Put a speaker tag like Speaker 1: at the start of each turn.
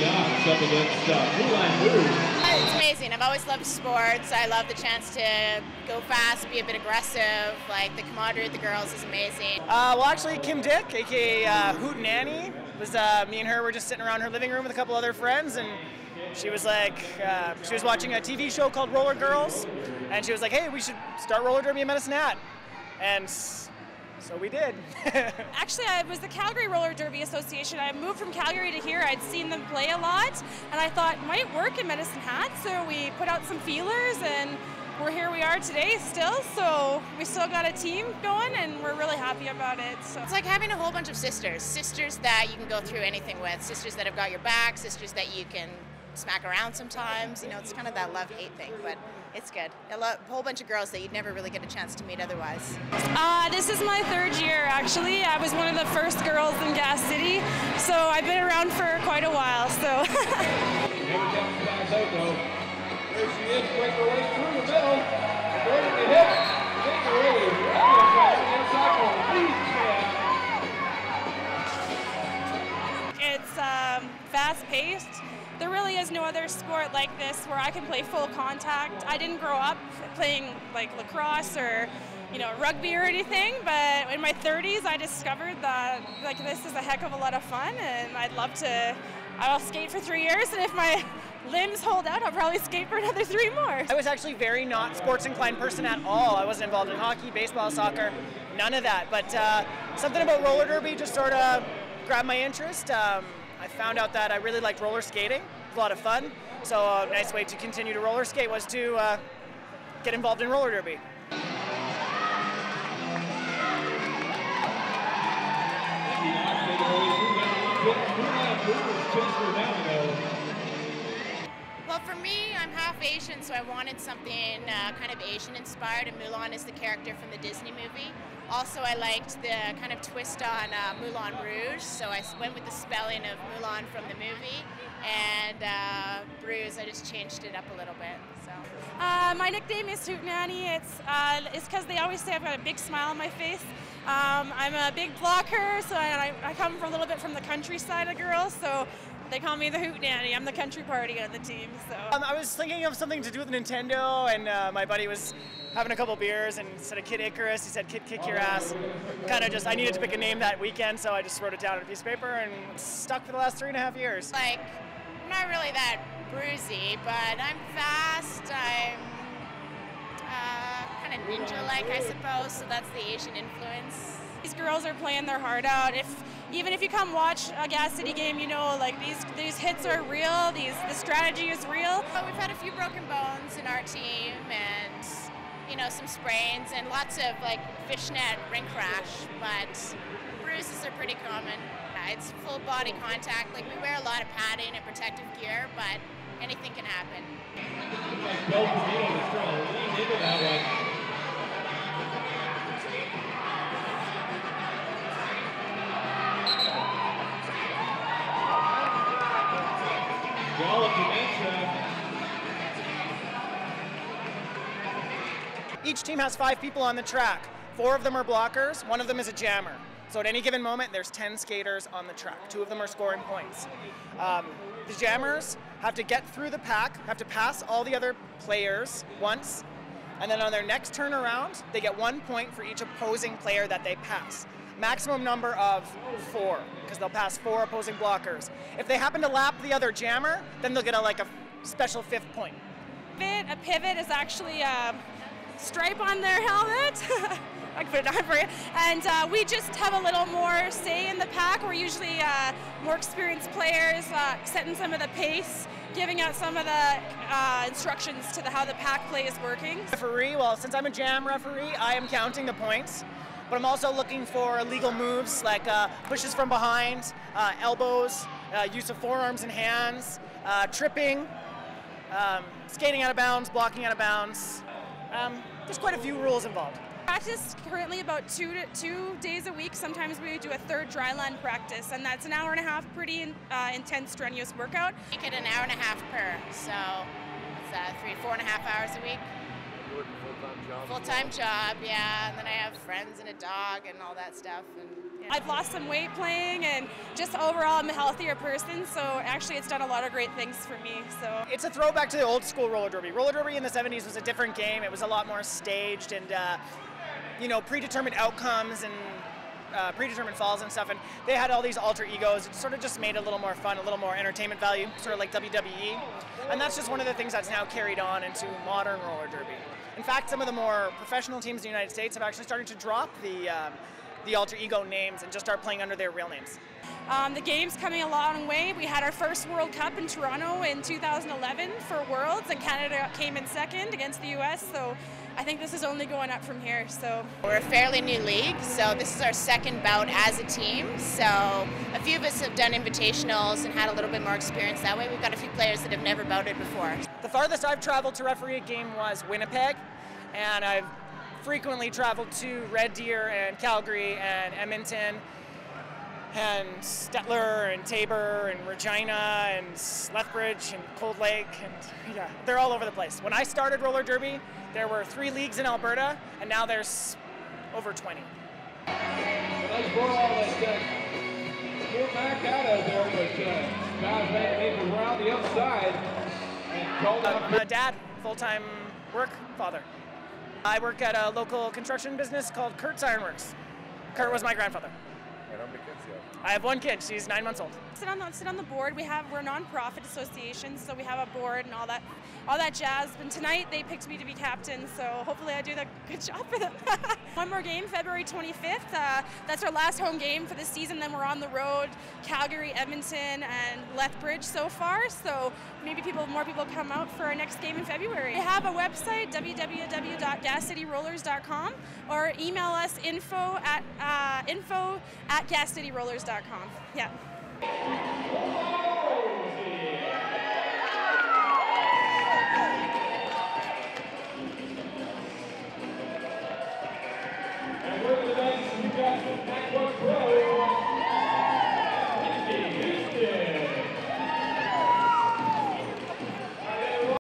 Speaker 1: It's up against Mulan Rouge.
Speaker 2: It's amazing. I've always loved sports. I love the chance to go fast, be a bit aggressive. Like the camaraderie with the girls is amazing.
Speaker 3: Well, actually, Kim Dick, aka Hoot Nanny, was me and her were just sitting around her living room with a couple other friends, and she was like, she was watching a TV show called Roller Girls, and she was like, hey, we should start roller derby in Medicine Hat, and so we did.
Speaker 4: Actually, I was the Calgary Roller Derby Association. I moved from Calgary to here. I'd seen them play a lot, and I thought it might work in Medicine Hat, so we put out some feelers, and here we are today still, so we still got a team going, and we're really happy about it. So.
Speaker 2: It's like having a whole bunch of sisters that you can go through anything with, sisters that have got your back, sisters that you can smack around sometimes. You know, it's kind of that love-hate thing, but it's good. A whole bunch of girls that you'd never really get a chance to meet otherwise.
Speaker 4: This is my third year, actually. I was one of the first girls in Gas City, so I've been around for quite a while. So.
Speaker 1: Never comes back out though. There she is, break her way through the middle. Going to the hip. Take her away.
Speaker 4: It's fast-paced. There really is no other sport like this where I can play full contact. I didn't grow up playing like lacrosse or, you know, rugby or anything, but in my 30s I discovered that like this is a heck of a lot of fun, and I'll skate for 3 years, and if my limbs hold out, I'll probably skate for another 3 more.
Speaker 3: I was actually very not sports inclined person at all. I wasn't involved in hockey, baseball, soccer, none of that, but something about roller derby just sort of grabbed my interest. I found out that I really liked roller skating. It was a lot of fun. So a nice way to continue to roller skate was to get involved in roller derby.
Speaker 2: Well, for me, I'm half Asian, so I wanted something kind of Asian-inspired, and Mulan is the character from the Disney movie. Also, I liked the kind of twist on Moulin Rouge, so I went with the spelling of Mulan from the movie, and Bruise, I just changed it up a little bit. So.
Speaker 4: My nickname is Hoot Nanny. It's because they always say I've got a big smile on my face. I'm a big blocker, so I come from a little bit from the countryside of girls, so they call me the Hoot Nanny. I'm the country party on the team. So
Speaker 3: I was thinking of something to do with Nintendo, and my buddy was having a couple beers, and instead of Kid Icarus, he said Kid Kick Your Ass. Kind of just, I needed to pick a name that weekend, so I just wrote it down on a piece of paper, and it's stuck for the last 3.5 years.
Speaker 2: Like, I'm not really that bruisey, but I'm fast. I'm kind of ninja-like, I suppose, so that's the Asian influence.
Speaker 4: These girls are playing their heart out. Even if you come watch a Gas City game, you know, like these hits are real, the strategy is real.
Speaker 2: But we've had a few broken bones in our team, and you know, some sprains and lots of like fishnet ring crash, but bruises are pretty common. It's full body contact. Like, we wear a lot of padding and protective gear, but anything can happen.
Speaker 3: Each team has 5 people on the track. 4 of them are blockers, 1 of them is a jammer. So at any given moment, there's 10 skaters on the track. 2 of them are scoring points. The jammers have to get through the pack, have to pass all the other players once, and then on their next turn around, they get 1 point for each opposing player that they pass. Maximum number of 4, because they'll pass 4 opposing blockers. If they happen to lap the other jammer, then they'll get a special 5th point.
Speaker 4: A pivot is actually a stripe on their helmet. I can put it on for you. And we just have a little more say in the pack. We're usually more experienced players, setting some of the pace, giving out some of the instructions to how the pack play is working.
Speaker 3: Referee, well, since I'm a jam referee, I am counting the points. But I'm also looking for illegal moves like pushes from behind, elbows, use of forearms and hands, tripping, skating out of bounds, blocking out of bounds. There's quite a few rules involved.
Speaker 4: Practice currently about 2 days a week. Sometimes we do a third dryland practice, and that's an hour and a half, pretty intense, strenuous workout.
Speaker 2: Make it an hour and a half per, so it's 4.5 hours a week.
Speaker 5: full-time job?
Speaker 2: Full-time job, yeah, and then I have friends and a dog and all that stuff. And yeah.
Speaker 4: I've lost some weight playing, and just overall I'm a healthier person, so actually it's done a lot of great things for me. So
Speaker 3: It's a throwback to the old school roller derby. Roller derby in the 70s was a different game. It was a lot more staged and predetermined outcomes and predetermined falls and stuff, and they had all these alter egos. It sort of just made it a little more fun, a little more entertainment value, sort of like WWE. And that's just one of the things that's now carried on into modern roller derby. In fact, some of the more professional teams in the United States have actually started to drop the alter ego names and just start playing under their real names.
Speaker 4: the game's coming a long way. We had our first World Cup in Toronto in 2011 for Worlds, and Canada came in second against the US, so I think this is only going up from here. So
Speaker 2: we're a fairly new league, so this is our second bout as a team. So a few of us have done invitationals and had a little bit more experience that way. We've got a few players that have never bouted before.
Speaker 3: The farthest I've traveled to referee a game was Winnipeg, and I've frequently traveled to Red Deer and Calgary and Edmonton and Stettler and Tabor and Regina and Lethbridge and Cold Lake, and yeah, they're all over the place. When I started roller derby, there were 3 leagues in Alberta, and now there's over 20.
Speaker 1: Nice ball that came back out of there, but guys made it around the outside and called out.
Speaker 3: I'm a dad, full-time work father. I work at a local construction business called Kurt's Ironworks. Kurt was my grandfather.
Speaker 5: And how many kids do you have?
Speaker 3: I have 1 kid. She's 9 months old.
Speaker 4: Sit on the board. We're a non-profit association, so we have a board and all that jazz. And tonight they picked me to be captain, so hopefully I do a good job for them. One more game, February 25th. That's our last home game for the season. Then we're on the road, Calgary, Edmonton, and Lethbridge so far. So maybe more people come out for our next game in February. We have a website, www.gascityrollers.com, or email us info at gascityrollers.com. Yeah.
Speaker 1: And we're the next, you got McMurray Pro.